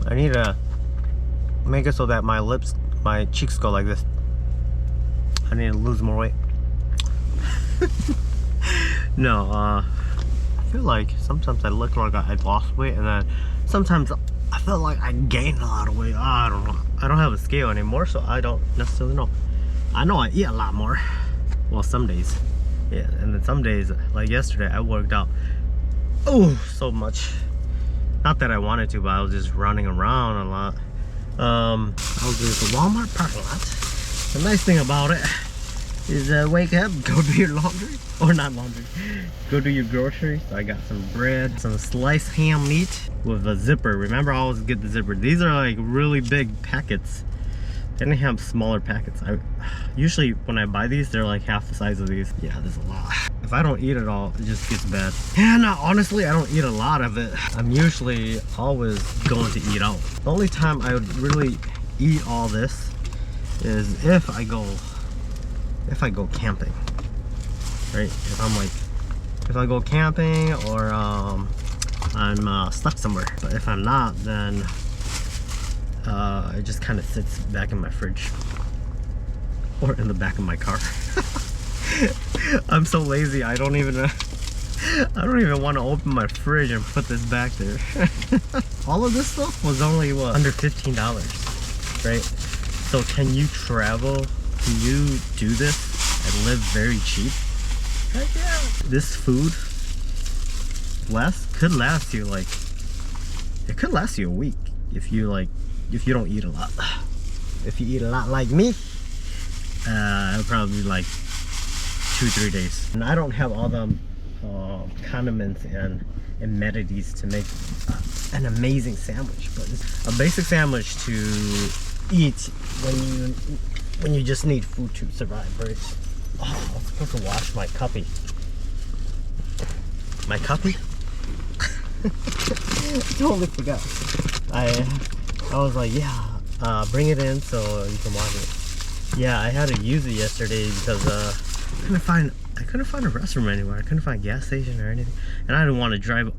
I need to make it so that my cheeks go like this. I need to lose more weight. No, I feel like sometimes I look like I lost weight, and then sometimes I feel like I gained a lot of weight. I don't know. I don't have a scale anymore, so I don't necessarily know. I know I eat a lot more. Well, some days. Yeah, and then some days, like yesterday, I worked out so much. Not that I wanted to, but I was just running around a lot. I was in the Walmart parking lot. The nice thing about it is wake up, go do your laundry, or not laundry, go do your groceries. So I got some bread, some sliced ham meat with a zipper. Remember, I always get the zipper. These are like really big packets. They didn't have smaller packets. Usually when I buy these, they're like half the size of these. Yeah, there's a lot. If I don't eat it all, it just gets bad. And honestly, I don't eat a lot of it. I'm usually always going to eat out. The only time I would really eat all this is if I go camping, right? If I go camping, or I'm stuck somewhere. But if I'm not, then it just kind of sits back in my fridge or in the back of my car. I'm so lazy. I don't even want to open my fridge and put this back there. All of this stuff was only what, under $15, right? So can you travel? Can you do this and live very cheap? Heck yeah. This food could last you like, it could last you a week if you don't eat a lot. If you eat a lot like me, it'll probably be like 2-3 days. And I don't have all the condiments and amenities to make an amazing sandwich, but it's a basic sandwich to eat when you just need food to survive, right? Oh, I was supposed to wash my cuppy. My cuppy? I totally forgot. I was like, yeah, bring it in so you can wash it. Yeah, I had to use it yesterday because I couldn't find a restroom anywhere. I couldn't find a gas station or anything, and I didn't want to drive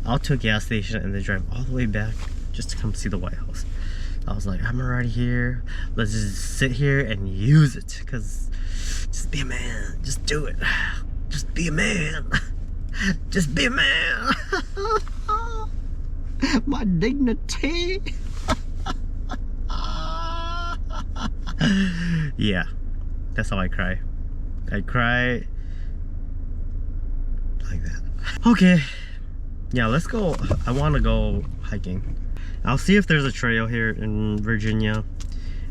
out to a gas station and then drive all the way back just to come see the White House. I was like, I'm already here. Let's just sit here and use it, because just be a man. Just do it. Just be a man. Just be a man. My dignity. Yeah, that's how I cry. I cry like that. Okay, yeah, let's go. I want to go hiking. I'll see if there's a trail here in Virginia.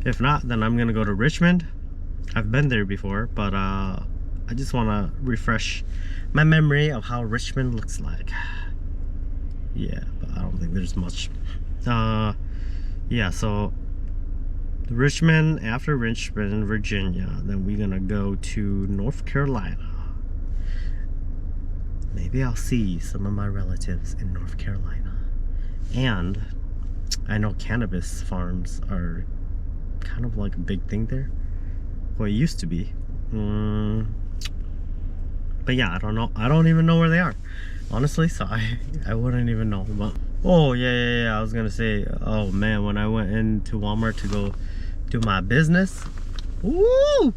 If not, then I'm gonna go to Richmond. I've been there before, but I just want to refresh my memory of how Richmond looks like. Yeah, but I don't think there's much. Yeah, so Richmond, after Richmond, Virginia, then we're gonna go to North Carolina. Maybe I'll see some of my relatives in North Carolina. And I know cannabis farms are kind of like a big thing there. Well, it used to be. But yeah, I don't know. I don't even know where they are, honestly, so I wouldn't even know. But oh yeah, I was gonna say, oh man, when I went into Walmart to go do my business, woo,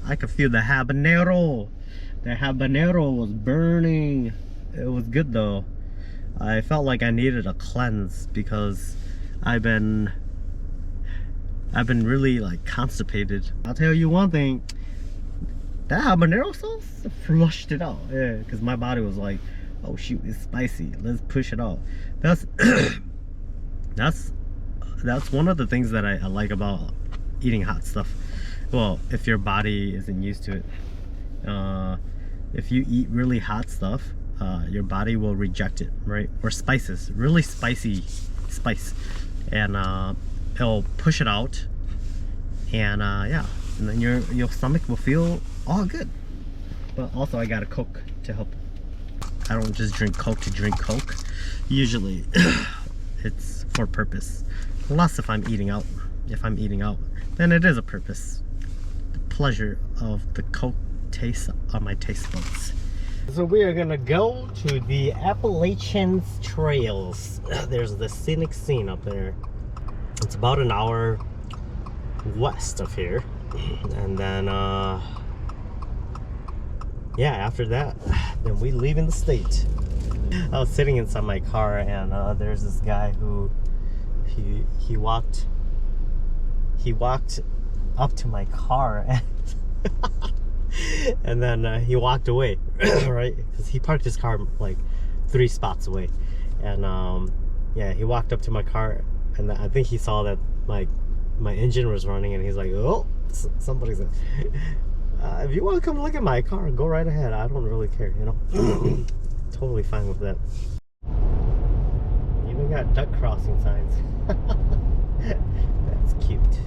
I could feel the habanero. The habanero was burning. It was good though. I felt like I needed a cleanse because I've been really like constipated. I'll tell you one thing, that habanero sauce flushed it out. Yeah, because my body was like, oh shoot, it's spicy, let's push it out. That's one of the things that I like about eating hot stuff. Well, if your body isn't used to it, if you eat really hot stuff, your body will reject it, right? Or spices, really spicy spice, and it'll push it out, and yeah, and then your stomach will feel all good. But also I got a Coke to help. I don't just drink Coke to drink Coke. Usually it's for purpose, unless if I'm eating out. If I'm eating out, then it is a purpose. The pleasure of the Coke taste on my taste buds. So we are gonna go to the Appalachian Trails. There's the scenic scene up there. It's about an hour west of here. And then, yeah, after that, then we leave in the state. I was sitting inside my car and there's this guy who, he walked up to my car and and then he walked away, right? Because he parked his car like 3 spots away, and yeah, he walked up to my car, and I think he saw that my engine was running, and he's like, "Oh, somebody's." If you want to come look at my car, go right ahead. I don't really care, you know. Totally fine with that. Even got duck crossing signs. That's cute.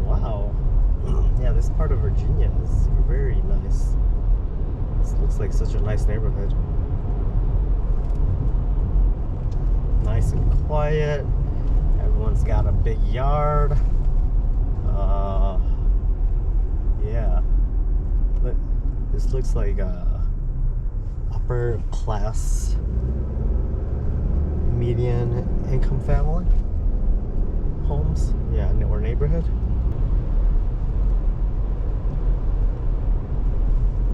Wow. Yeah, this part of Virginia is very nice. This looks like such a nice neighborhood. Nice and quiet. Everyone's got a big yard. Yeah. This looks like upper class, median income family homes. Yeah, or neighborhood.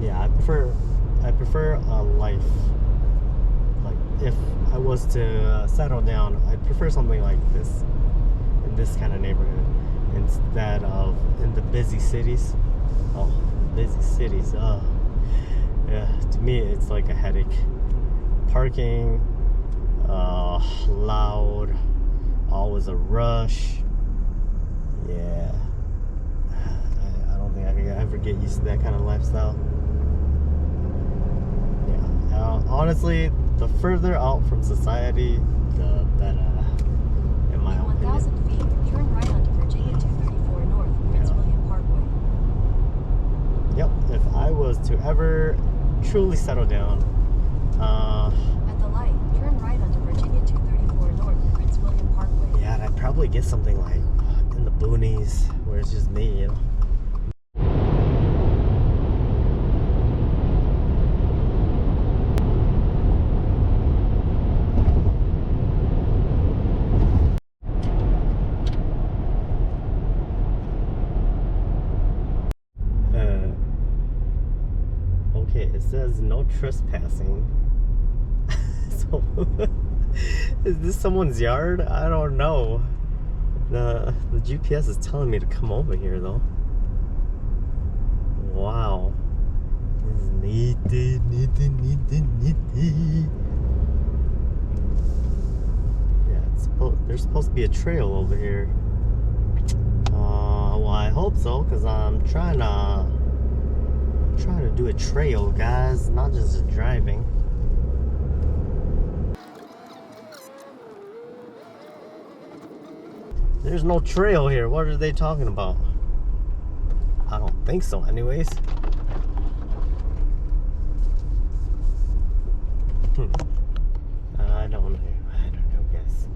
Yeah, I prefer a life, like if I was to settle down, I'd prefer something like this, in this kind of neighborhood, instead of in the busy cities. Oh, busy cities, yeah, to me it's like a headache. Parking, loud, always a rush. Yeah, I don't think I could ever get used to that kind of lifestyle. Honestly, the further out from society, the better, in my opinion. 1,000 feet, turn right onto Virginia 234 North, Prince William Parkway. Yep, if I was to ever truly settle down, at the light, turn right onto Virginia 234 North, Prince William Parkway. yeah, I'd probably get something like in the boonies, where it's just me, you know. Okay, it says no trespassing. So, is this someone's yard? I don't know. The GPS is telling me to come over here though. Wow. This is neat. Yeah, there's supposed to be a trail over here. Well, I hope so, because I'm trying to do a trail, guys, not just driving. There's no trail here. What are they talking about? I don't think so anyways. I don't know, guys.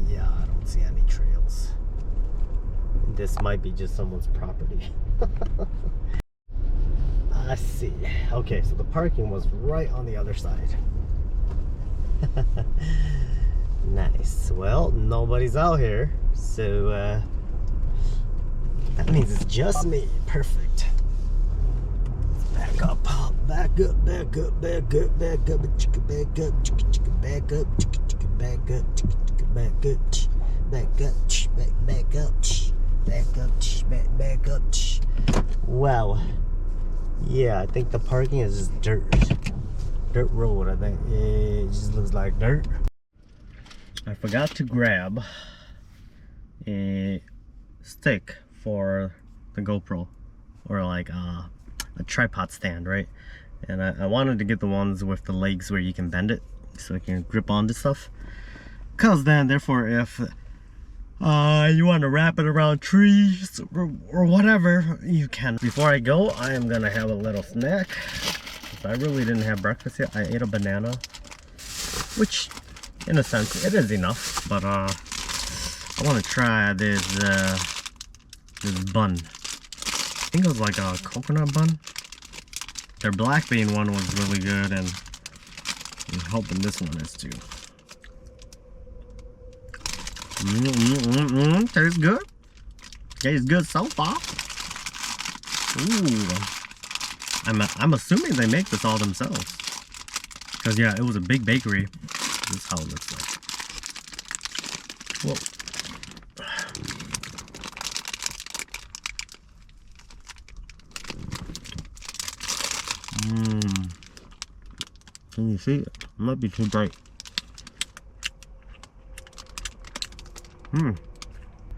Yeah, I don't see any trails. This might be just someone's property. I see. Okay, so the parking was right on the other side. Nice. Well, nobody's out here, so that means it's just me. Perfect. Let's back up, back up, back up, back up, back up, back up, back up, back up, back up, back up, back up, back up. Well, yeah, I think the parking is just dirt road. I think it just looks like dirt. I forgot to grab a stick for the GoPro, or like a tripod stand, right? And I wanted to get the ones with the legs where you can bend it so it can grip onto stuff, because then therefore if you want to wrap it around trees or whatever, you can. Before I go, I am gonna have a little snack. I really didn't have breakfast yet. I ate a banana, which in a sense it is enough, but I want to try this bun. think it was like a coconut bun. Their black bean one was really good, and I'm hoping this one is too. Tastes good. Tastes good so far. Ooh. I'm assuming they make this all themselves. Cause yeah, it was a big bakery. This is how it looks like. Whoa. Can you see it? It might be too bright.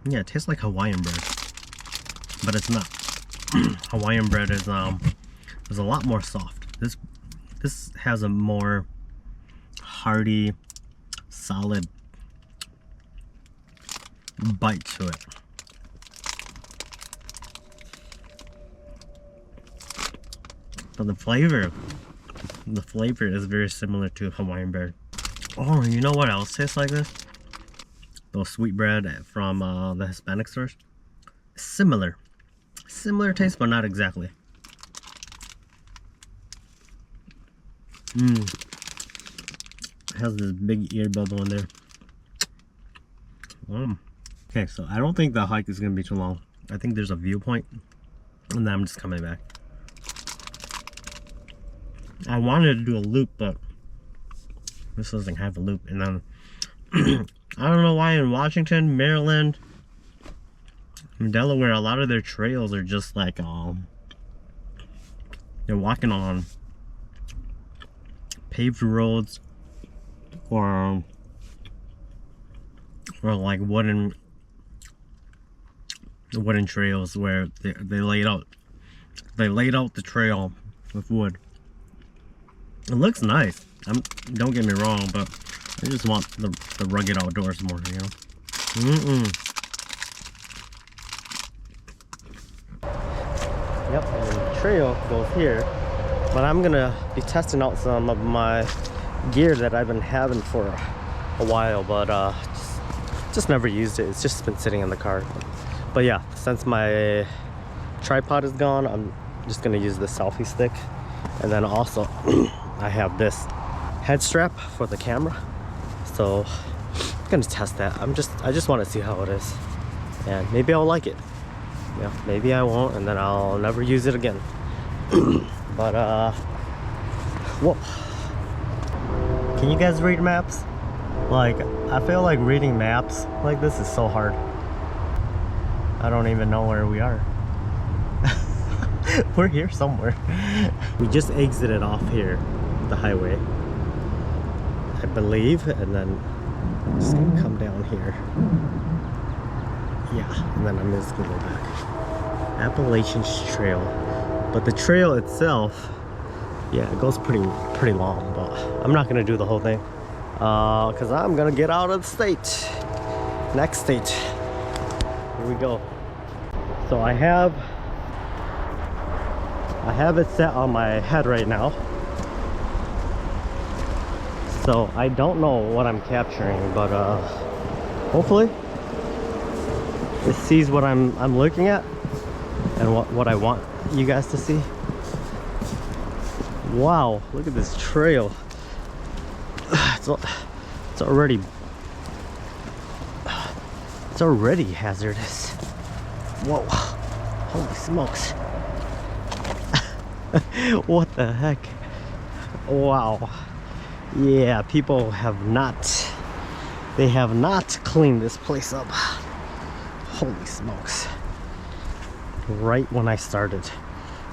Yeah, it tastes like Hawaiian bread, but it's not. Hawaiian bread is a lot more soft. This has a more hearty, solid bite to it. But the flavor is very similar to Hawaiian bread. Oh, you know what else tastes like this? Those sweet bread from the Hispanic stores. Similar taste, but not exactly. It has this big ear bubble in there. Okay, so I don't think the hike is gonna be too long. I think there's a viewpoint, and then I'm just coming back. I wanted to do a loop, but this doesn't have a loop. And then I don't know why in Washington, Maryland, and Delaware, a lot of their trails are just like they're walking on paved roads or like wooden trails where they laid out the trail with wood. It looks nice. Don't get me wrong, but I just want the rugged outdoors more, you know. Yep, and the trail goes here, but I'm gonna be testing out some of my gear that I've been having for a while, but just never used it. It's just been sitting in the car. But yeah, since my tripod is gone, I'm just gonna use the selfie stick, and then also I have this head strap for the camera, so I'm gonna test that. I just want to see how it is, and maybe I'll like it. Yeah, maybe I won't, and then I'll never use it again. But whoa! Can you guys read maps? Like, I feel like reading maps like this is so hard. I don't even know where we are. We're here somewhere. We just exited off here, the highway, I believe, and then I'm just gonna come down here. Yeah, and then I'm just gonna go back. Appalachian Trail, but the trail itself, yeah, it goes pretty long. But I'm not gonna do the whole thing, cause I'm gonna get out of the state. Next state. Here we go. So I have it set on my head right now, so I don't know what I'm capturing, but hopefully it sees what I'm looking at and what I want you guys to see. Wow, look at this trail. It's already hazardous. Whoa, holy smokes. What the heck? Wow. Yeah, people have not cleaned this place up. Holy smokes. Right when I started,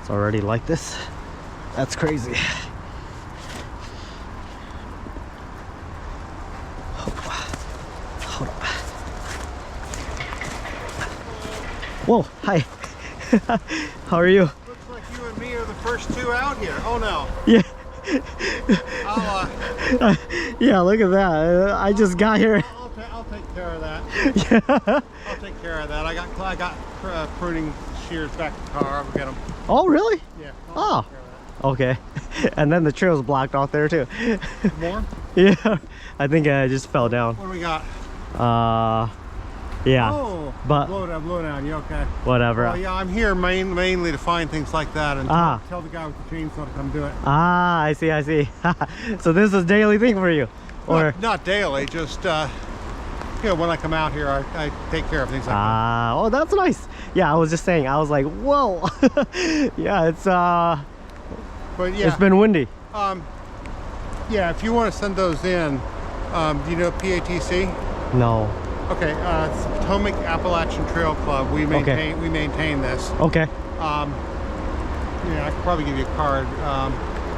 it's already like this. That's crazy. Hold up. Whoa, hi. How are you? Looks like you and me are the first two out here. Oh no. Yeah. I'll, yeah, look at that. I just got here. I'll take care of that. Yeah. I'll take care of that. I got pruning shears back in the car. I'll get them. Oh, really? Yeah. Oh. Okay. And then the trail's blocked off there too. More? Yeah. I think I just fell down. What do we got? Yeah. Oh, but blow down. You okay? whatever. Well, yeah, I'm here mainly to find things like that and tell the guy with the chainsaw to come do it. Ah, I see, I see. So this is a daily thing for you? Or not daily, just you know, when I come out here, I take care of things like that. Oh, that's nice. Yeah, I was just saying, I was like, whoa. Yeah, it's but yeah, it's been windy. Yeah, if you want to send those in, do you know PATC? No. Okay, it's Potomac Appalachian Trail Club. We maintain this. Okay. Yeah, I could probably give you a card.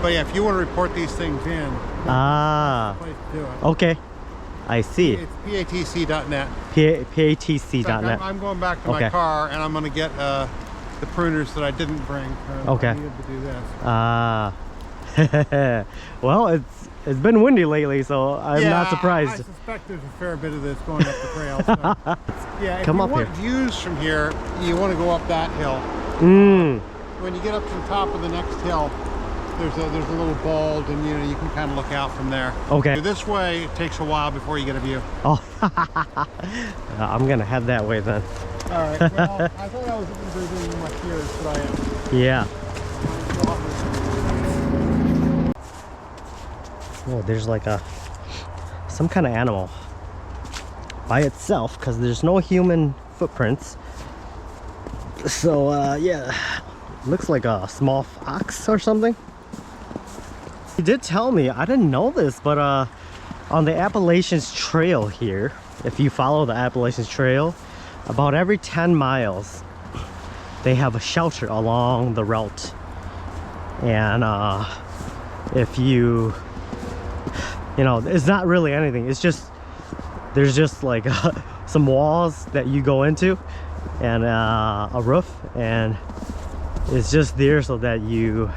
But yeah, if you want to report these things in, that's the place to do it. Okay. I see. It's patc.net. PATC.net. I'm going back to my car and I'm going to get the pruners that I didn't bring. Okay. I needed to do this. Well, it's been windy lately, so I'm not surprised. I suspect there's a fair bit of this going up the trail. So. Yeah, if Come you up want here. views from here, you want to go up that hill. When you get up to the top of the next hill, there's a little bald, and you can kind of look out from there. Okay. This way, it takes a while before you get a view. Oh, I'm gonna head that way then. All right. Well, I thought I was doing much here, but I am. Yeah. Oh, there's like some kind of animal by itself, because there's no human footprints. So yeah, looks like a small fox or something. He did tell me, I didn't know this, but on the Appalachian Trail here, if you follow the Appalachian Trail, about every 10 miles they have a shelter along the route. And if you know, it's not really anything, it's just there's just like some walls that you go into and a roof, and it's just there so that you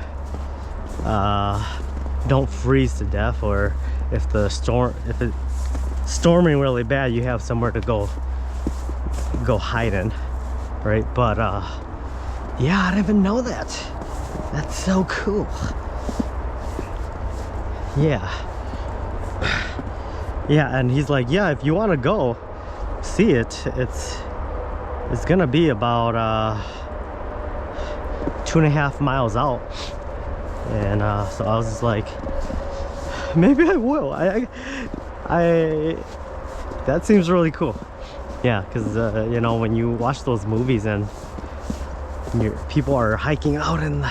don't freeze to death, or if it's storming really bad, you have somewhere to go hide in, right? But yeah, I didn't even know that. That's so cool. Yeah. Yeah, and he's like, yeah, if you want to go see it, it's gonna be about 2.5 miles out. And so I was just like, maybe I will. That seems really cool. Yeah, because you know, when you watch those movies and people are hiking out in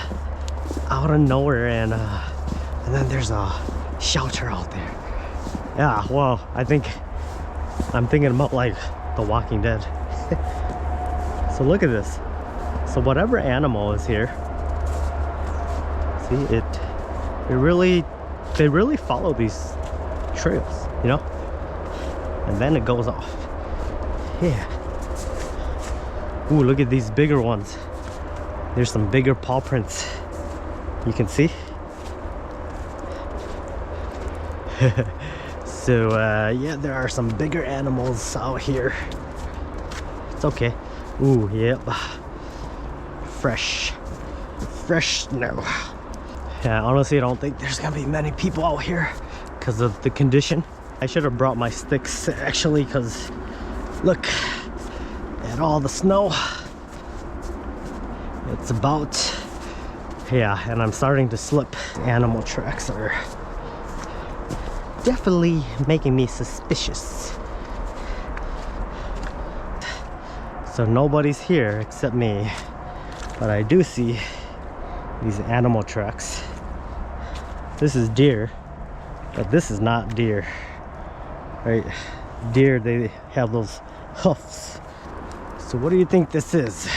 nowhere, and then there's a shelter out there. Yeah, well, I'm thinking about like The Walking Dead. So look at this. So whatever animal is here, see, they really follow these trails, you know, and then it goes off. Yeah. Ooh, look at these bigger ones. There's some bigger paw prints. You can see. So yeah, there are some bigger animals out here. It's okay. Ooh, yep. Fresh snow. Yeah, honestly, I don't think there's gonna be many people out here because of the condition. I should have brought my sticks actually, because look at all the snow. It's about, yeah, and I'm starting to slip. Animal tracks are definitely making me suspicious. So nobody's here except me, but I do see these animal tracks. This is deer, but this is not deer, right? Deer, they have those hoofs. So what do you think this is?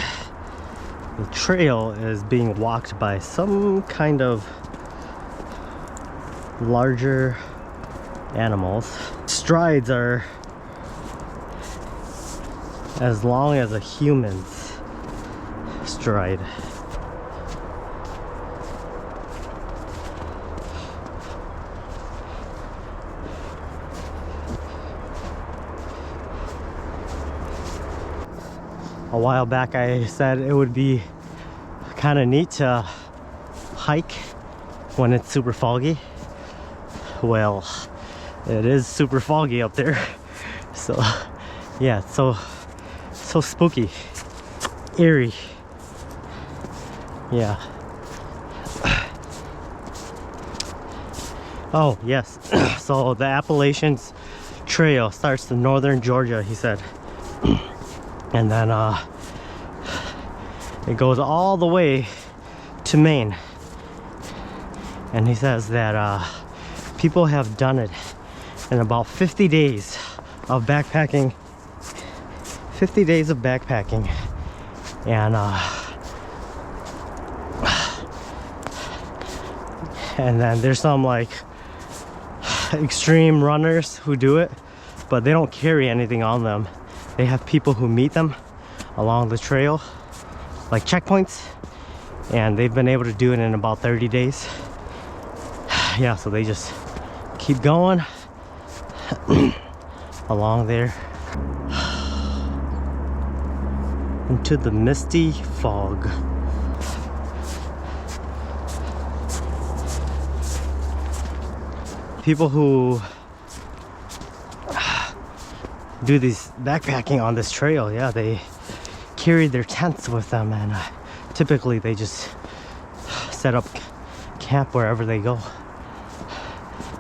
The trail is being walked by some kind of larger animals. Strides are as long as a human's stride. A while back I said it would be kind of neat to hike when it's super foggy. Well, it is super foggy up there. So yeah, so So spooky, eerie. Yeah. Oh yes. So the Appalachian Trail starts in northern Georgia, he said, and then it goes all the way to Maine. And he says that people have done it in about 50 days of backpacking. 50 days of backpacking. And then there's some like extreme runners who do it, but they don't carry anything on them. They have people who meet them along the trail, like checkpoints, and they've been able to do it in about 30 days. Yeah, so they just keep going along there into the misty fog. People who do this backpacking on this trail, yeah, they carry their tents with them, and typically they just set up camp wherever they go.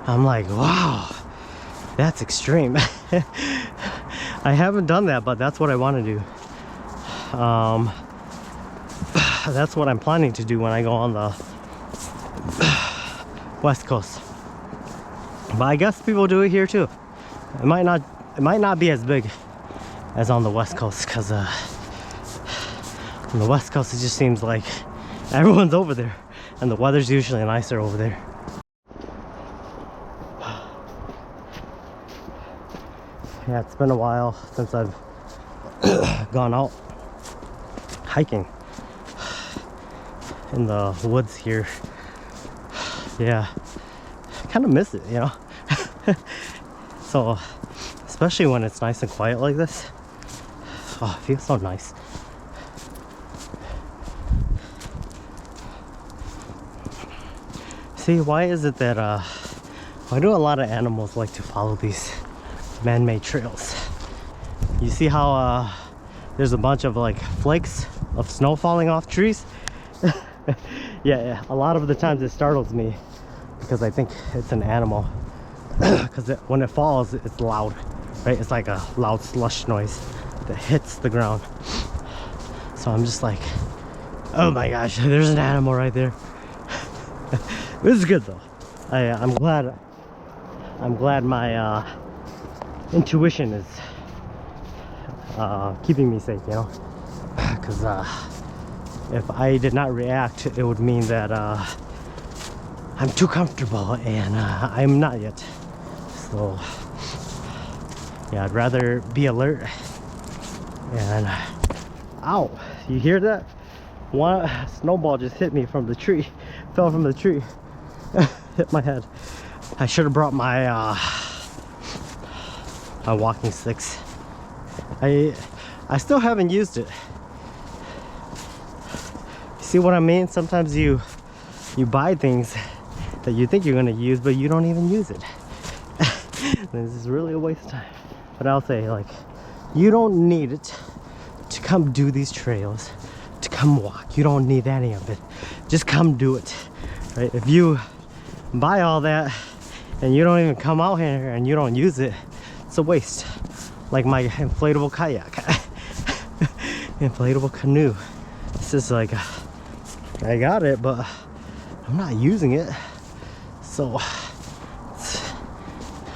I'm like, wow, that's extreme. I haven't done that, but that's what I want to do. That's what I'm planning to do when I go on the West Coast. But I guess people do it here too. It might not be as big as on the West Coast, because on the West Coast it just seems like everyone's over there, and the weather's usually nicer over there. Yeah, it's been a while since I've gone out hiking in the woods here. Yeah, kind of miss it, you know. So especially when it's nice and quiet like this, oh, it feels so nice. See, why is it that why do a lot of animals like to follow these man-made trails? You see how there's a bunch of like flakes of snow falling off trees? Yeah, a lot of the times it startles me because I think it's an animal. Because when it falls, it's loud, right? It's like a loud slush noise that hits the ground. So I'm just like, oh my gosh, there's an animal right there. This is good though. I'm glad my intuition is keeping me safe, you know. Because if I did not react, it would mean that I'm too comfortable, and I'm not yet. So yeah, I'd rather be alert. And ow, you hear that? One snowball just hit me from the tree, fell from the tree, hit my head. I should have brought my walking sticks. I still haven't used it. See what I mean? Sometimes you buy things that you think you're gonna use, but you don't even use it. This is really a waste of time. But I'll say, like, you don't need it to come do these trails, to come walk. You don't need any of it. Just come do it, right? If you buy all that and you don't even come out here and you don't use it, it's a waste. Like my inflatable kayak, inflatable canoe. It's just like, I got it, but I'm not using it. So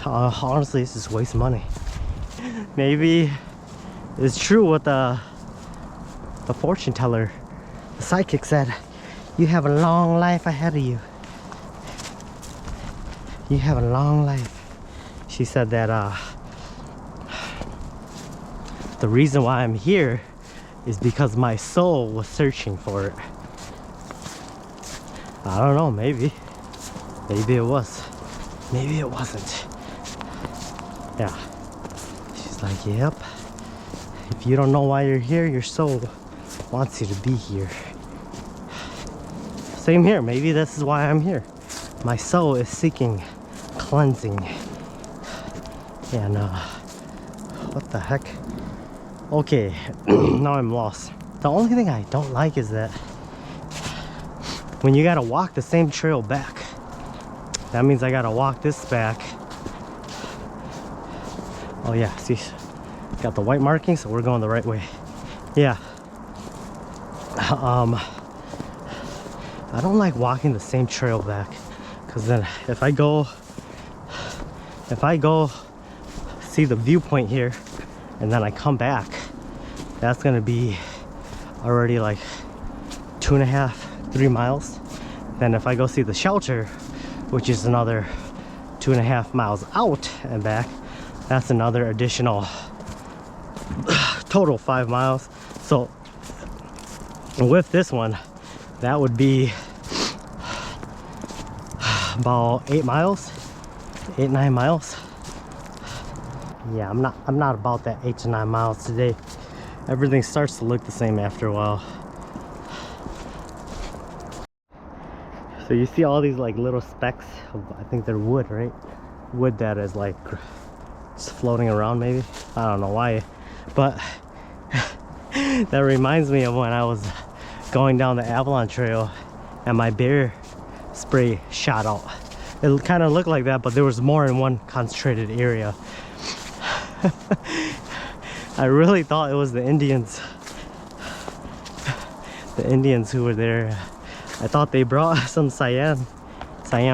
honestly, it's just waste money. Maybe it's true what the fortune teller, the psychic, said. You have a long life ahead of you. You have a long life. She said that the reason why I'm here is because my soul was searching for it. I don't know, maybe it was, maybe it wasn't. Yeah, she's like, yep, if you don't know why you're here, your soul wants you to be here. Same here, maybe this is why I'm here. My soul is seeking cleansing. And what the heck? Okay, now I'm lost. The only thing I don't like is that when you gotta walk the same trail back, that means I gotta walk this back. Oh yeah, see, got the white marking, so we're going the right way. Yeah. I don't like walking the same trail back, because then if I go see the viewpoint here and then I come back, that's gonna be already like 2.5, 3 miles. Then if I go see the shelter, which is another 2.5 miles out and back, that's another additional total 5 miles. So with this one, that would be about 8 miles, 8-9 miles. Yeah, I'm not about that 8 to 9 miles today. Everything starts to look the same after a while. So you see all these like little specks of, I think they're wood, right? Wood that is like just floating around maybe. I don't know why, but that reminds me of when I was going down the Appalachian Trail and my bear spray shot out. It kind of looked like that, but there was more in one concentrated area. I really thought it was the Indians who were there. I thought they brought some cayenne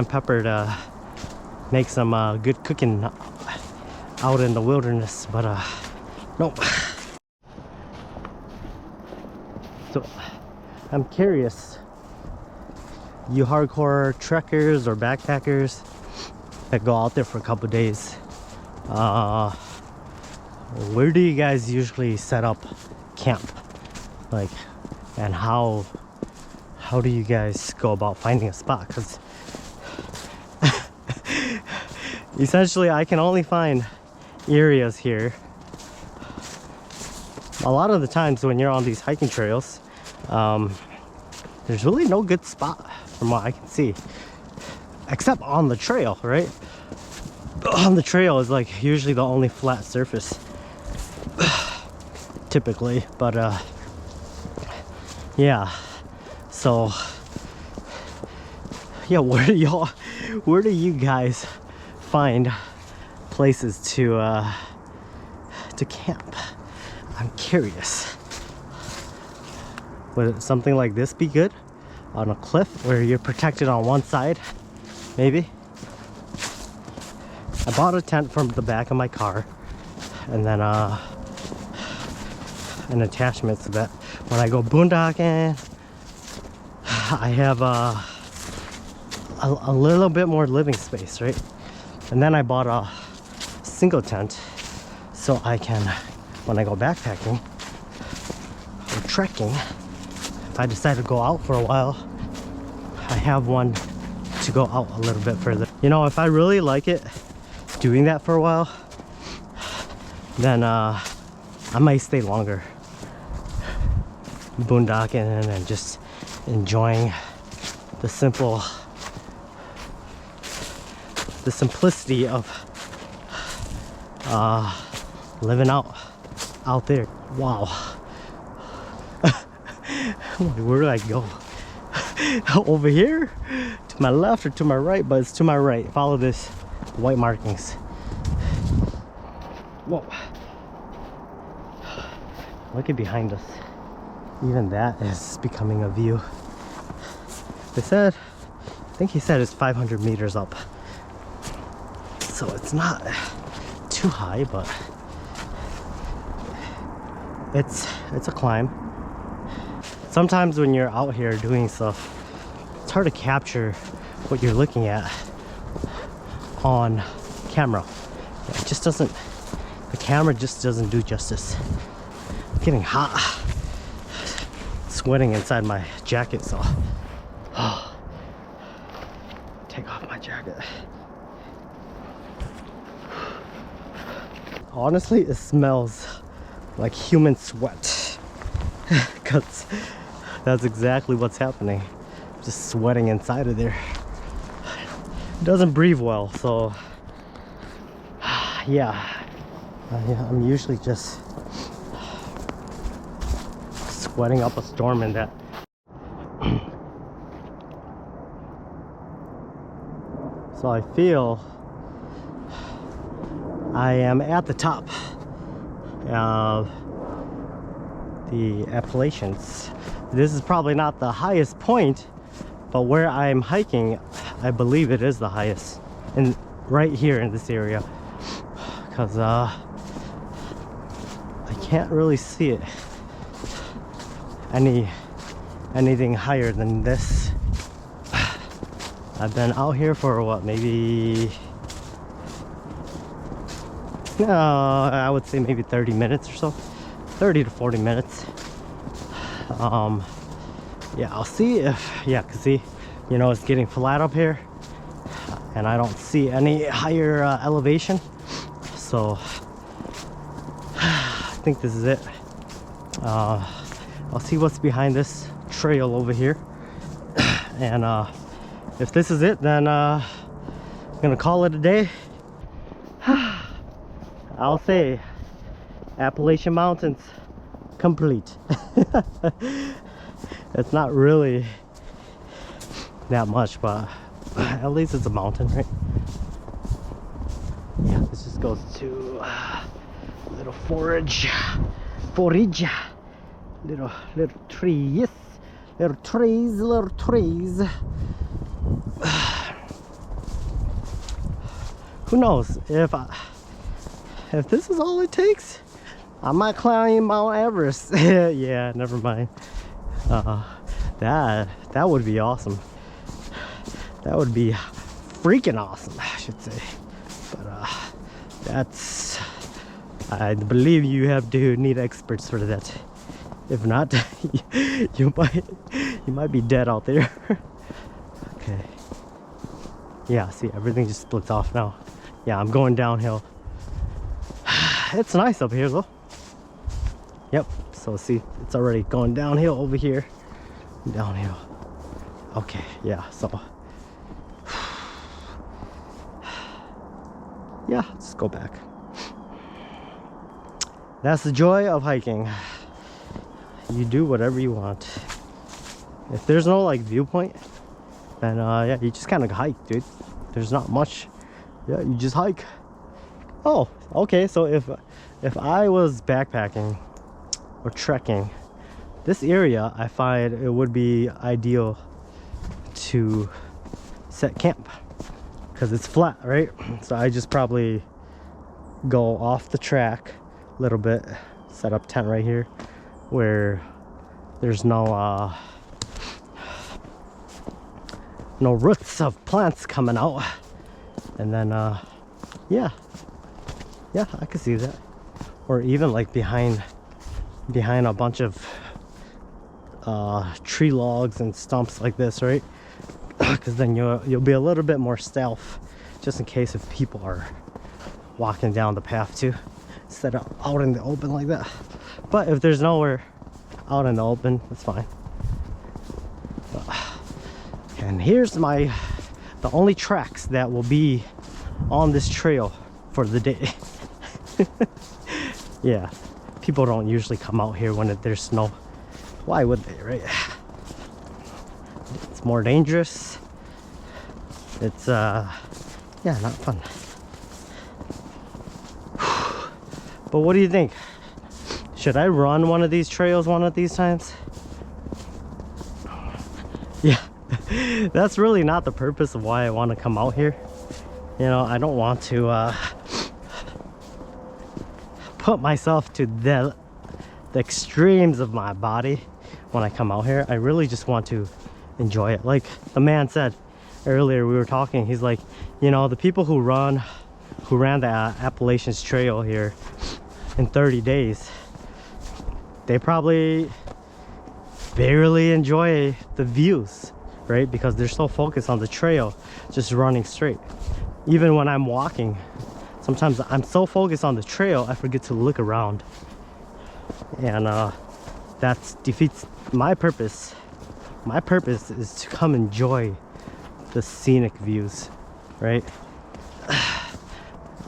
pepper to make some good cooking out in the wilderness, but nope. So I'm curious, you hardcore trekkers or backpackers that go out there for a couple days, where do you guys usually set up camp? Like, and how do you guys go about finding a spot? Because essentially I can only find areas here. A lot of the times when you're on these hiking trails, there's really no good spot from what I can see, except on the trail, right? On the trail is like usually the only flat surface typically, but yeah. So yeah, where do you guys find places to camp? I'm curious. Would something like this be good? On a cliff where you're protected on one side, maybe? I bought a tent from the back of my car, and then an attachment so that when I go boondocking, I have a little bit more living space, right? And then I bought a single so I can, when I go backpacking or trekking, if I decide to go out for a while, I have one to go out a little bit further. You know, if I really like it doing that for a while, then I might stay longer boondocking and just enjoying the simplicity of living out there. Wow. Where do I go? Over here? To my left or to my right? But it's to my right. Follow this white markings. Whoa. Look at behind us. Even that is becoming a view. They said, I think he said it's 500 meters up. So it's not too high, but it's a climb. Sometimes when you're out here doing stuff, it's hard to capture what you're looking at on camera. It just doesn't, the camera just doesn't do justice. I'm getting hot, sweating inside my jacket, so take off my jacket. Honestly, it smells like human sweat because that's exactly what's happening. Just sweating inside of there. It doesn't breathe well, so yeah. I'm usually just sweating up a storm in that. So I feel I am at the top of the Appalachians. This is probably not the highest point, but where I'm hiking, I believe it is the highest, and right here in this area, because I can't really see it anything higher than this. I've been out here for what, maybe, no, I would say maybe 30 minutes or so, 30 to 40 minutes. Yeah, I'll see if, yeah, cause see, you know, it's getting flat up here and I don't see any higher elevation, so I think this is it. I'll see what's behind this trail over here, and if this is it, then I'm gonna call it a day. I'll say Appalachian Mountains complete. It's not really that much, but at least it's a mountain, right? Yeah, this just goes to little forage, little trees, little trees. Who knows, if this is all it takes, I might climb Mount Everest. Yeah, never mind. That would be awesome. That would be freaking awesome, I should say. But that's, I believe you have to need experts for that. If not, you might be dead out there. Okay. Yeah, see, everything just splits off now. Yeah, I'm going downhill. It's nice up here though. Yep, so see, it's already going downhill over here. Downhill. Okay, yeah, so yeah, let's go back. That's the joy of hiking. You do whatever you want. If there's no like viewpoint, then yeah, you just kind of hike, dude. There's not much. Yeah, you just hike. Oh, okay, so if I was backpacking or trekking, this area I find it would be ideal to set camp because it's flat, right? So I just probably go off the track a little bit, set up tent right here where there's no roots of plants coming out, and then yeah, I could see that. Or even like behind a bunch of tree logs and stumps like this, right? Because then you'll be a little bit more stealth, just in case if people are walking down the path too, instead of out in the open like that. But if there's nowhere out in the open, that's fine. And here's the only tracks that will be on this trail for the day. Yeah, people don't usually come out here when there's snow. Why would they, right? It's more dangerous. It's yeah, not fun. But what do you think? Should I run one of these trails one of these times? Yeah, that's really not the purpose of why I want to come out here. You know, I don't want to put myself to the extremes of my body when I come out here. I really just want to enjoy it. Like the man said earlier, we were talking, he's like, you know, the people who ran the Appalachian Trail here in 30 days, they probably barely enjoy the views, right? Because they're so focused on the trail, just running straight. Even when I'm walking, sometimes I'm so focused on the trail, I forget to look around. And that defeats my purpose. My purpose is to come enjoy the scenic views, right?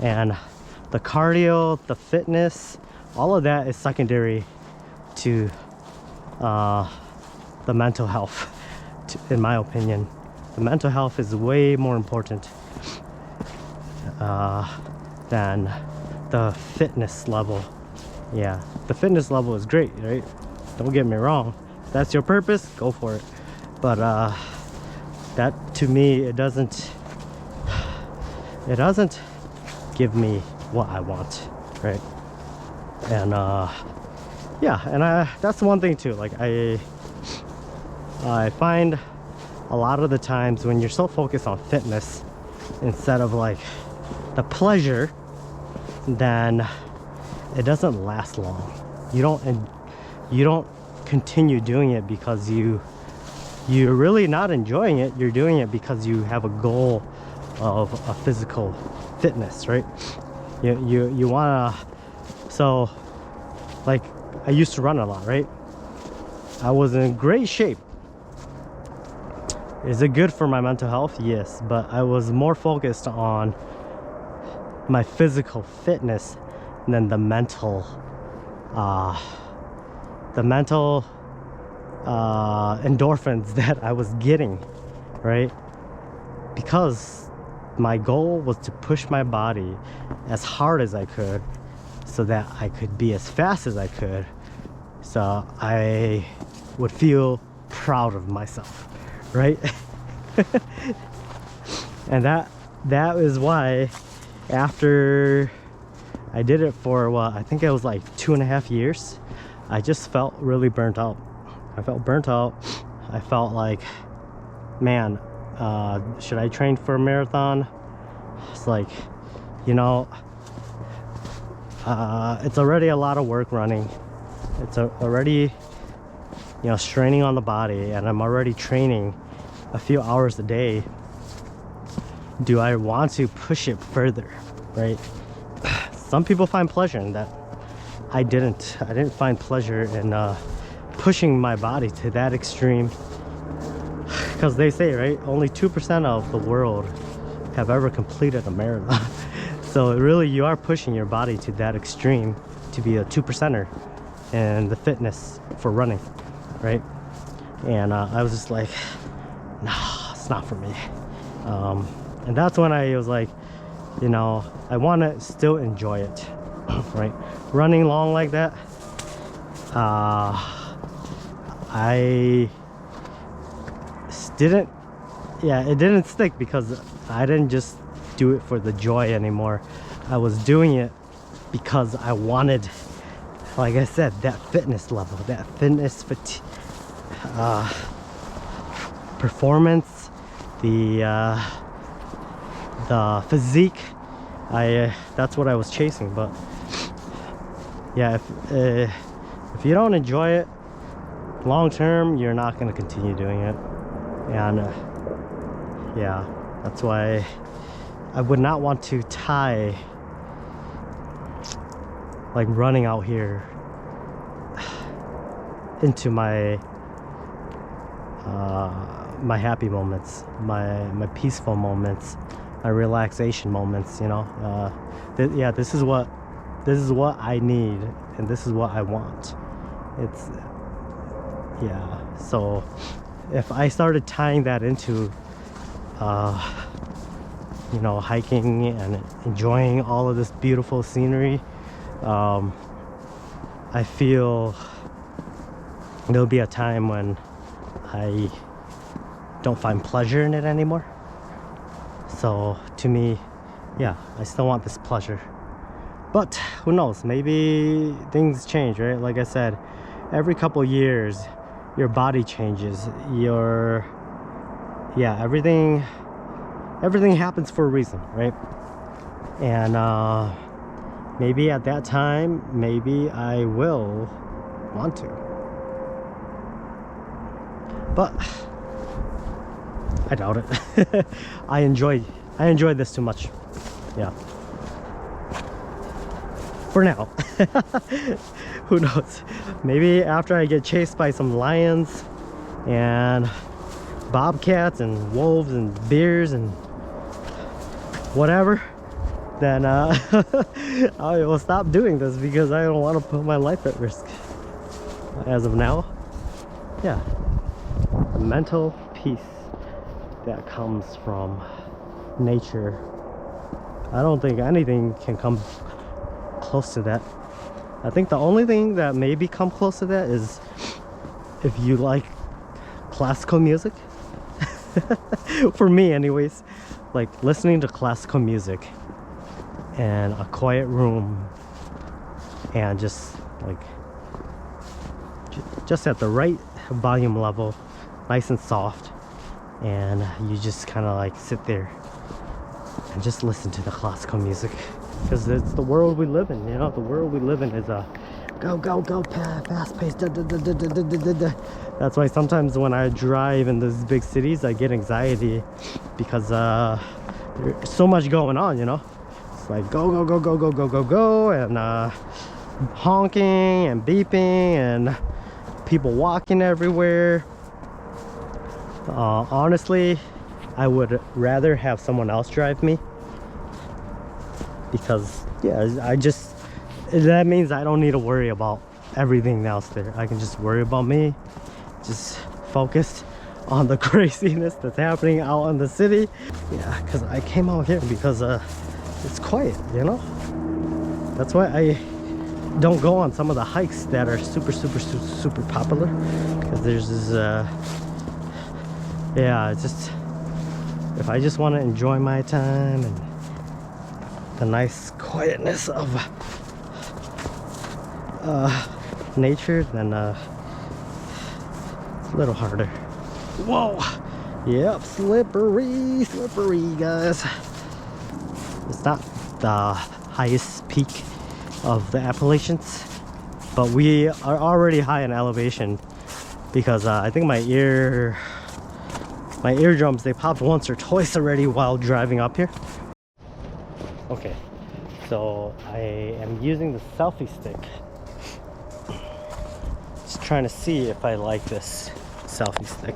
And the cardio, the fitness, all of that is secondary to the mental health, in my opinion. The mental health is way more important than the fitness level. Yeah, the fitness level is great, right? Don't get me wrong. If that's your purpose, go for it. But that, to me, it doesn't give me what I want, right? And yeah, and that's one thing too. Like I find a lot of the times when you're so focused on fitness instead of like the pleasure, then it doesn't last long. You don't continue doing it because you're really not enjoying it. You're doing it because you have a goal of a physical fitness, right? You wanna, so like I used to run a lot, right? I was in great shape. Is it good for my mental health? Yes, but I was more focused on my physical fitness than the mental endorphins that I was getting, right? Because my goal was to push my body as hard as I could so that I could be as fast as I could, so I would feel proud of myself, right? And that is why after I did it for what, I think it was like 2.5 years, I just felt really burnt out. I felt burnt out. I felt like, man, should I train for a marathon? It's like, you know, it's already a lot of work running. It's already, you know, straining on the body, and I'm already training a few hours a day. Do I want to push it further, right? Some people find pleasure in that. I didn't find pleasure in pushing my body to that extreme, because they say, right, only 2% of the world have ever completed a marathon. So really, you are pushing your body to that extreme to be a 2%er in the fitness for running, right? And I was just like, nah, it's not for me. And that's when I was like, you know, I want to still enjoy it, right? Running long like that, I didn't, yeah, it didn't stick because I didn't just do it for the joy anymore. I was doing it because I wanted, like I said, that fitness level, that fitness performance, the physique. That's what I was chasing. But yeah, if you don't enjoy it long term, you're not going to continue doing it. And yeah, that's why I would not want to tie like running out here into my my happy moments, my peaceful moments, my relaxation moments, you know. Yeah, this is what I need, and this is what I want. It's, yeah, so if I started tying that into you know, hiking and enjoying all of this beautiful scenery, I feel there'll be a time when I don't find pleasure in it anymore. So to me, yeah, I still want this pleasure. But who knows, maybe things change, right? Like I said, every couple years your body changes, everything happens for a reason, right? And maybe at that time, maybe I will want to, but I doubt it. I enjoyed this too much. Yeah, for now. Who knows, maybe after I get chased by some lions and bobcats and wolves and bears and whatever, then I will stop doing this, because I don't want to put my life at risk as of now. yeah, mental peace that comes from nature. I don't think anything can come close to that. I think the only thing that maybe come close to that is if you like classical music. For me anyways, like listening to classical music and a quiet room and just like just at the right volume level, nice and soft, and you just kind of like sit there and just listen to the classical music, because it's the world we live in, you know. The world we live in is a go go go fast paced. That's why sometimes when I drive in these big cities I get anxiety, because there's so much going on, you know. It's like go go go go go go go go, and honking and beeping and people walking everywhere. Honestly, I would rather have someone else drive me, because yeah, that means I don't need to worry about everything else there. I can just worry about me, just focused on the craziness that's happening out in the city. Yeah, because I came out here because it's quiet, you know. That's why I don't go on some of the hikes that are super popular, because there's this yeah, it's just, if I just want to enjoy my time and the nice quietness of nature, then it's a little harder. Whoa, yep, slippery guys. It's not the highest peak of the Appalachians, but we are already high in elevation, because I think my eardrums, they popped once or twice already while driving up here. Okay, so I am using the selfie stick, just trying to see if I like this selfie stick.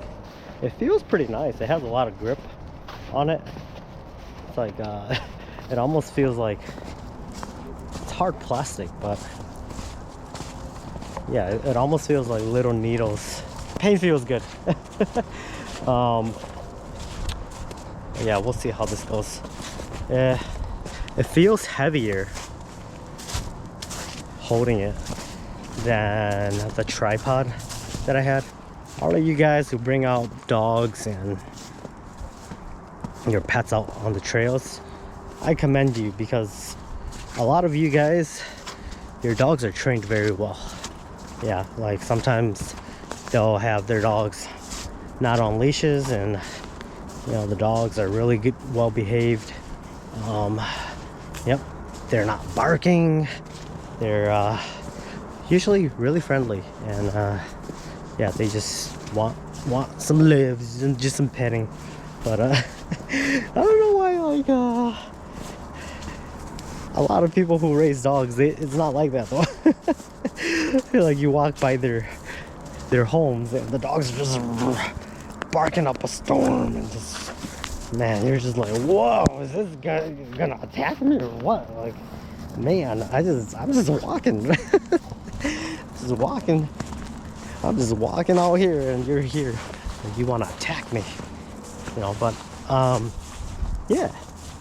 It feels pretty nice. It has a lot of grip on it. It's like it almost feels like it's hard plastic, but yeah, it almost feels like little needles. Pain feels good. Yeah, we'll see how this goes. It feels heavier holding it than the tripod that I had. All of you guys who bring out dogs and your pets out on the trails, I commend you, because a lot of you guys, your dogs are trained very well. Yeah, like sometimes they'll have their dogs not on leashes, and you know, the dogs are really good, well behaved. Yep, they're not barking. They're usually really friendly, and yeah, they just want some lives and just some petting. But I don't know why, like a lot of people who raise dogs, it's not like that though. Like you walk by their homes and the dogs are just barking up a storm, and just, man, you're just like, whoa, is this guy gonna attack me or what? Like, man, I'm just walking. I'm just walking out here, and you're here and you want to attack me, you know. But yeah,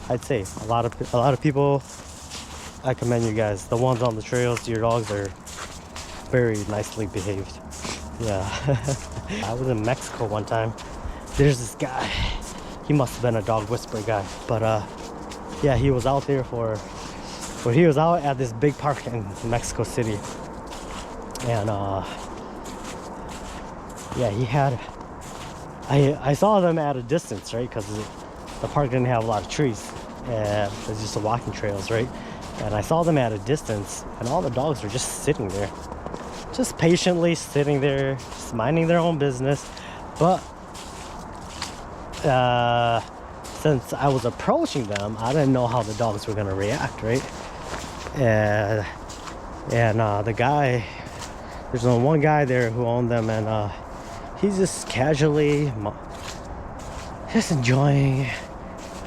I'd say a lot of people, I commend you guys. The ones on the trails, your dogs are very nicely behaved. Yeah. I was in Mexico one time. There's this guy, he must have been a dog whisperer guy, but yeah, he was out there he was out at this big park in Mexico City, and yeah, he had, I saw them at a distance, right, because the park didn't have a lot of trees, and it's just walking trails, right, and I saw them at a distance, and all the dogs were just sitting there, just patiently sitting there, just minding their own business. But since I was approaching them, I didn't know how the dogs were gonna react, right? And the guy, there's only one guy there who owned them, and he's just casually just enjoying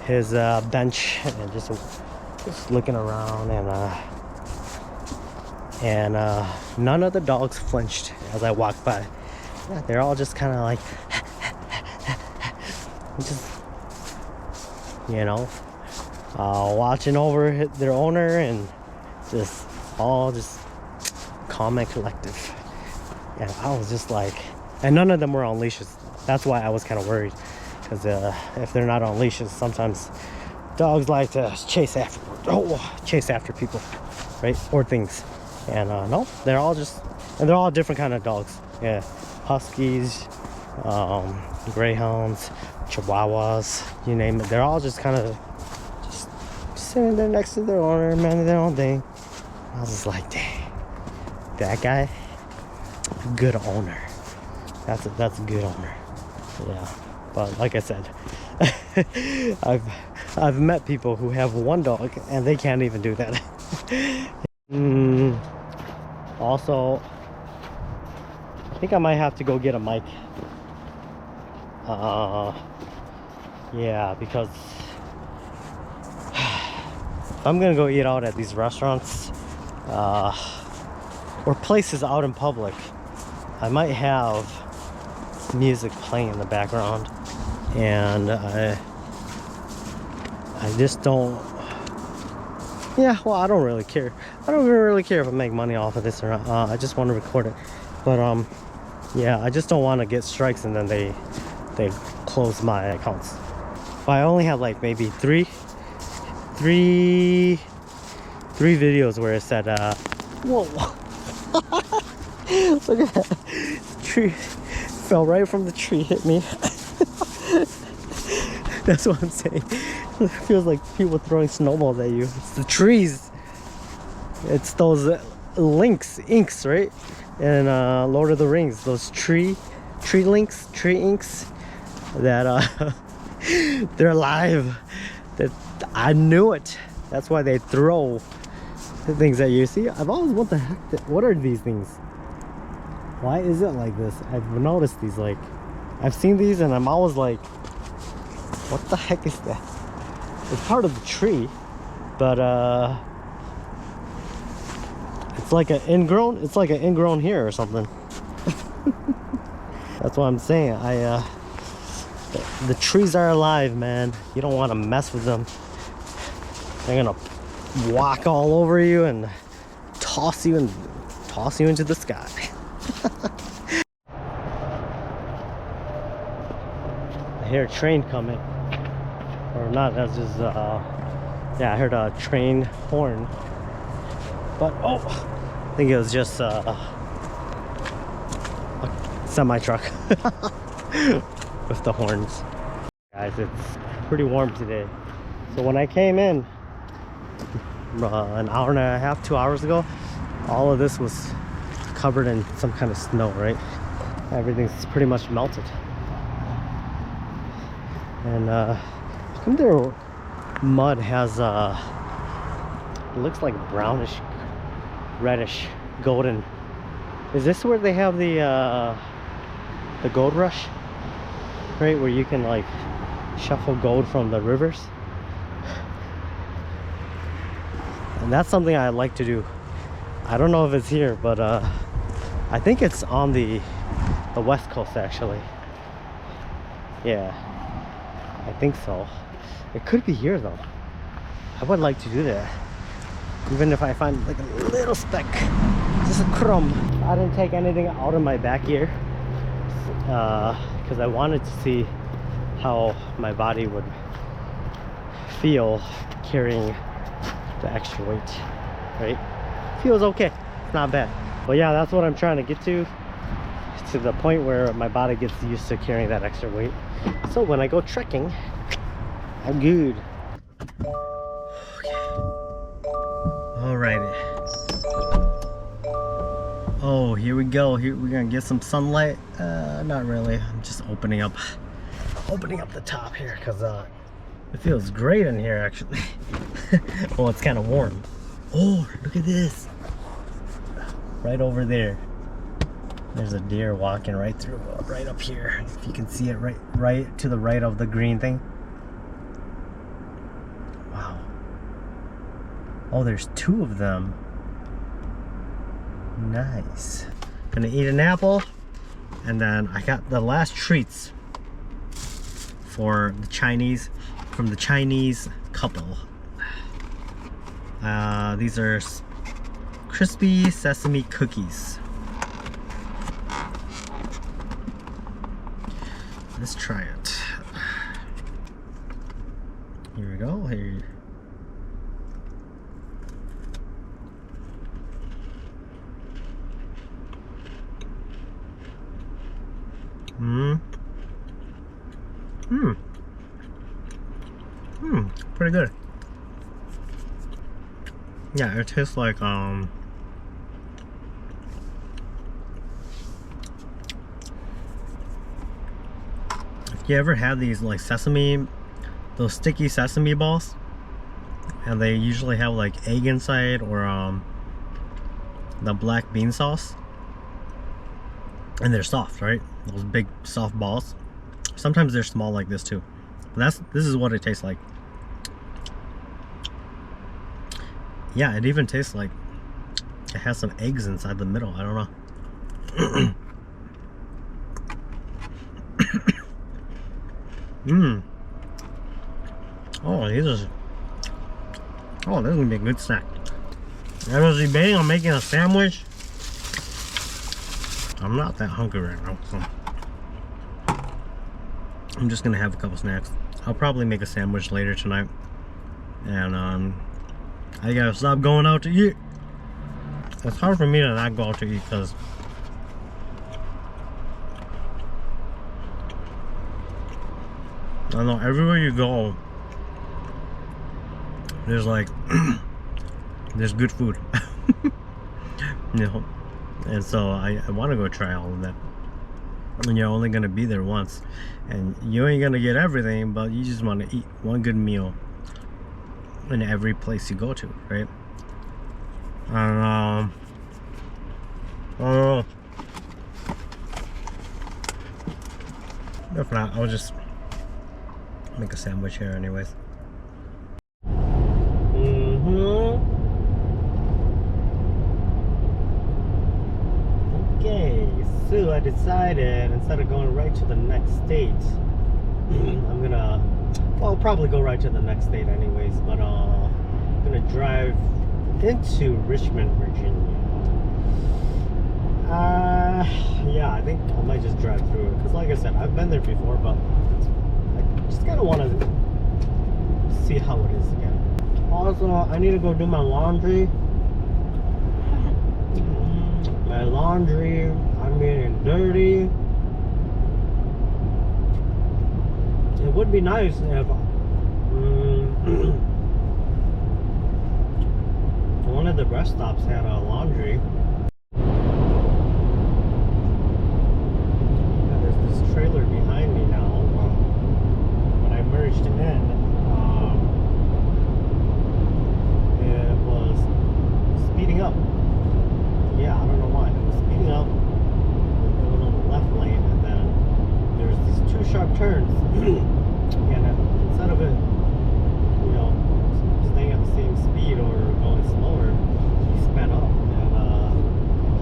his bench and just looking around, and none of the dogs flinched as I walked by. yeah, they're all just kind of like, just, you know, watching over their owner and just all just calm and collective. And I was just like, and none of them were on leashes. That's why I was kind of worried, because if they're not on leashes, sometimes dogs like to chase after people, right, or things. And no, they're all just, and they're all different kind of dogs. Yeah, huskies, greyhounds, chihuahuas, you name it. They're all just kind of just sitting there next to their owner, minding their own thing. I was just like, dang, that guy, good owner. That's a good owner. Yeah, but like I said, I've met people who have one dog and they can't even do that. Also, I think I might have to go get a mic. Yeah, because if I'm gonna go eat out at these restaurants or places out in public, I might have music playing in the background, and I just don't. Yeah, well, I don't really care. I don't even really care if I make money off of this or not. I just want to record it. But yeah, I just don't want to get strikes and then they close my accounts. But I only have like maybe three videos where it said whoa. Look at that. The tree fell right from the tree, hit me. That's what I'm saying. It feels like people throwing snowballs at you. It's the trees. It's those inks, right? And Lord of the Rings, those tree inks that they're alive. That I knew it. That's why they throw the things at you. See, I've always what the heck? What are these things? Why is it like this? I've noticed these, like, I've seen these and I'm always like, what the heck is that? It's part of the tree, but it's like an ingrown hair or something. That's what I'm saying. The trees are alive, man. You don't want to mess with them. They're gonna walk all over you and toss you into the sky. I hear a train coming. Or not, that's just yeah, I heard a train horn, but I think it was just a semi-truck with the horns. Guys, it's pretty warm today, so when I came in an hour and a half, 2 hours ago, all of this was covered in some kind of snow, right? Everything's pretty much melted. And their mud has it looks like brownish, reddish, golden. Is this where they have the gold rush, right, where you can like shuffle gold from the rivers? And that's something I like to do. I don't know if it's here, but I think it's on the west coast actually. Yeah, I think so. It could be here though. I would like to do that, even if I find like a little speck, just a crumb. I didn't take anything out of my back here because I wanted to see how my body would feel carrying the extra weight, right? Feels okay, it's not bad. But yeah, that's what I'm trying to get to the point where my body gets used to carrying that extra weight, so when I go trekking, I'm good. Okay. Alrighty. Oh, here we go. Here we're gonna get some sunlight. Not really. I'm just opening up the top here because it feels great in here actually. Well, it's kind of warm. Oh, look at this. Right over there. There's a deer walking right up here. If you can see it, right to the right of the green thing. Wow. Oh, there's two of them. Nice. Gonna eat an apple And then I got the last treats for the Chinese, from the Chinese couple. These are crispy sesame cookies. Let's try it. Here we go. Here. Pretty good. Yeah, it tastes like if you ever had these like sesame, those sticky sesame balls, and they usually have like egg inside or the black bean sauce, and they're soft, right? Those big soft balls. Sometimes they're small like this too. But this is what it tastes like. Yeah, it even tastes like it has some eggs inside the middle. I don't know. Oh, these are. Oh, this is gonna be a good snack. I was debating on making a sandwich. I'm not that hungry right now, so I'm just gonna have a couple snacks. I'll probably make a sandwich later tonight, and I gotta stop going out to eat. It's hard for me to not go out to eat because I know everywhere you go, there's like there's good food. You know, and so I want to go try all of that. And you're only gonna be there once, and you ain't gonna get everything, but you just want to eat one good meal in every place you go to, right? And I don't know. If not, I'll just make a sandwich here anyways. Okay, so I decided instead of going right to the next state, I'm gonna, well, I'll probably go right to the next state anyways, but I'm gonna drive into Richmond, Virginia. Yeah, I think I might just drive through it, because like I said, I've been there before, but I just kind of want to see how it is again. Also, I need to go do my laundry. My laundry, I'm getting dirty. It would be nice if one of the rest stops had a laundry. Yeah, there's this trailer behind me now. When I merged in, it was speeding up. Yeah, I don't know why. It was speeding up. It was on the left lane, and then there's these two sharp turns. And instead of it, you know, staying at the same speed or going slower, he sped up, and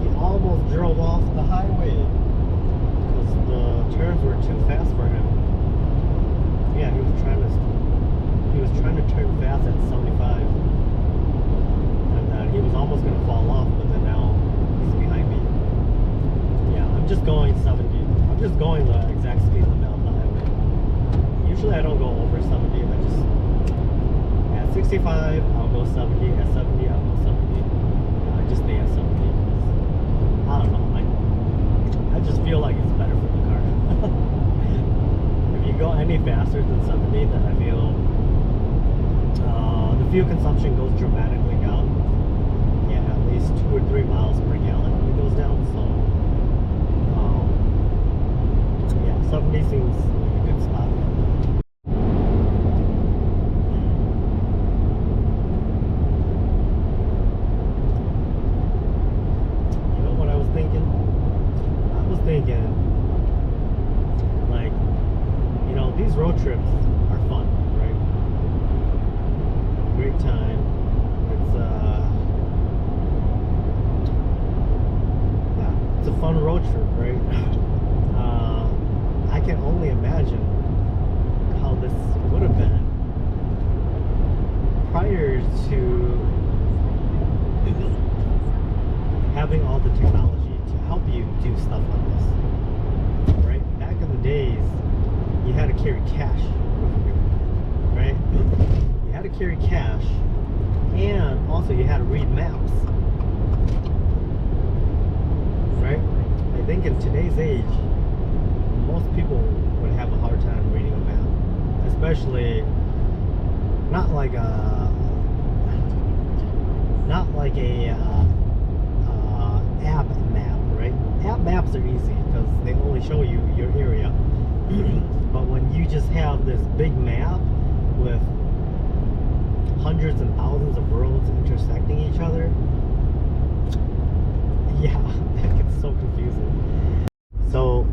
he almost drove off the highway because the turns were too fast for him. Yeah, he was trying to turn fast at 75, and he was almost gonna fall off, but then now he's behind me. Yeah, I'm just going 70. I'm just going the exact speed limit on the highway. Usually I don't go over 70. I just at 65 I'll go 70. At 70 I'll go 70. I just stay at 70. I don't know. I just feel like it's better for the car. If you go any faster than 70, then I feel the fuel consumption goes dramatically down. Yeah, at least 2 or 3 miles per gallon it goes down. So yeah, 70 seems like a good spot. You know what I was thinking? I was thinking, like, you know, these road trips are fun, right? Great time. It's yeah, it's a fun road trip, right? to having all the technology to help you do stuff like this, right? Back in the days, you had to carry cash with you, right? You had to carry cash, and also you had to read maps, right? I think in today's age, most people would have a hard time reading a map, especially not like a app map, right? App maps are easy because they only show you your area. But when you just have this big map with hundreds and thousands of roads intersecting each other, yeah, that gets so confusing. So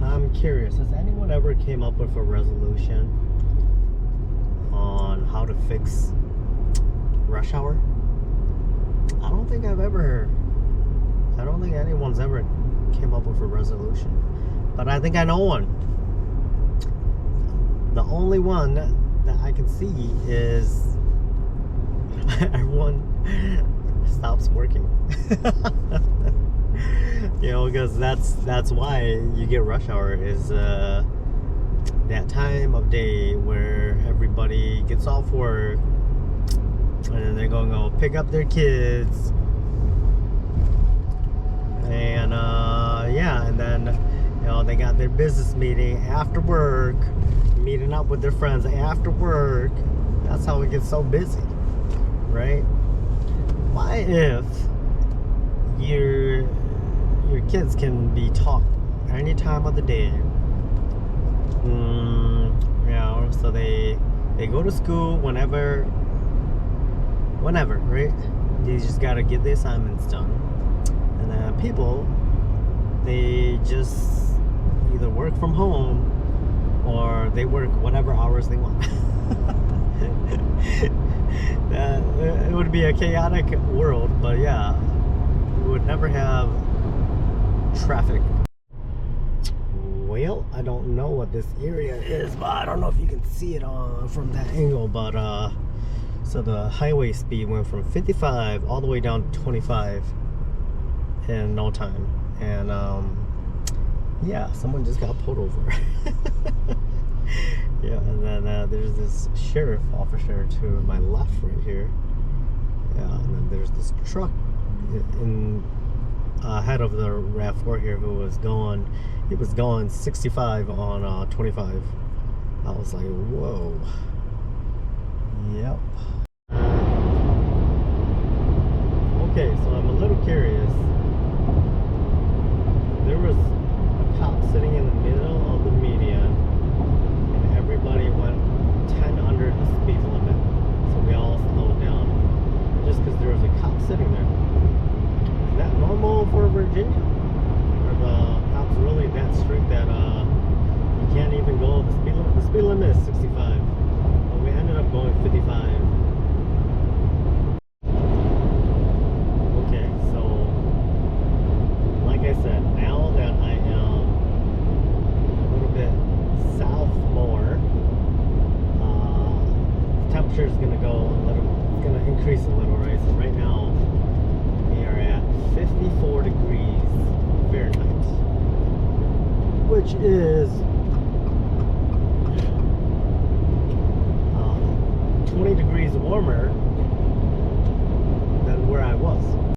I'm curious, has anyone ever came up with a resolution on how to fix rush hour? I don't think anyone's ever came up with a resolution, but I think I know one. The only one that I can see is everyone stops working. You know, because that's why you get rush hour, is that time of day where everybody gets off work and then they're going to go pick up their kids, and yeah, and then, you know, they got their business meeting after work, meeting up with their friends after work. That's how it gets so busy, right? Why, if your kids can be taught any time of the day, you know, so they go to school whenever, right? They just gotta get the assignments done, and then people, they just either work from home or they work whatever hours they want. It would be a chaotic world, but yeah, we would never have traffic. Well, I don't know what this area is, but I don't know if you can see it from that angle, but so the highway speed went from 55 all the way down to 25 in no time, and yeah, someone just got pulled over. Yeah, and then there's this sheriff officer to my left right here. Yeah, and then there's this truck in ahead of the RAV4 here who was going, he was going 65 on 25. I was like, whoa. Yep. Okay, so I'm a little curious. There was a cop sitting in the middle of the median, and everybody went 10 under the speed limit. So we all slowed down just because there was a cop sitting there. Is that normal for Virginia? Or the cops really that strict that you can't even go the speed limit? The speed limit is 65, but we ended up going 55. Okay, so like I said, now that I am a little bit south more, the temperature is gonna go a little, it's gonna increase a little, right? So right now we are at 54 degrees Fahrenheit, which is 20 degrees warmer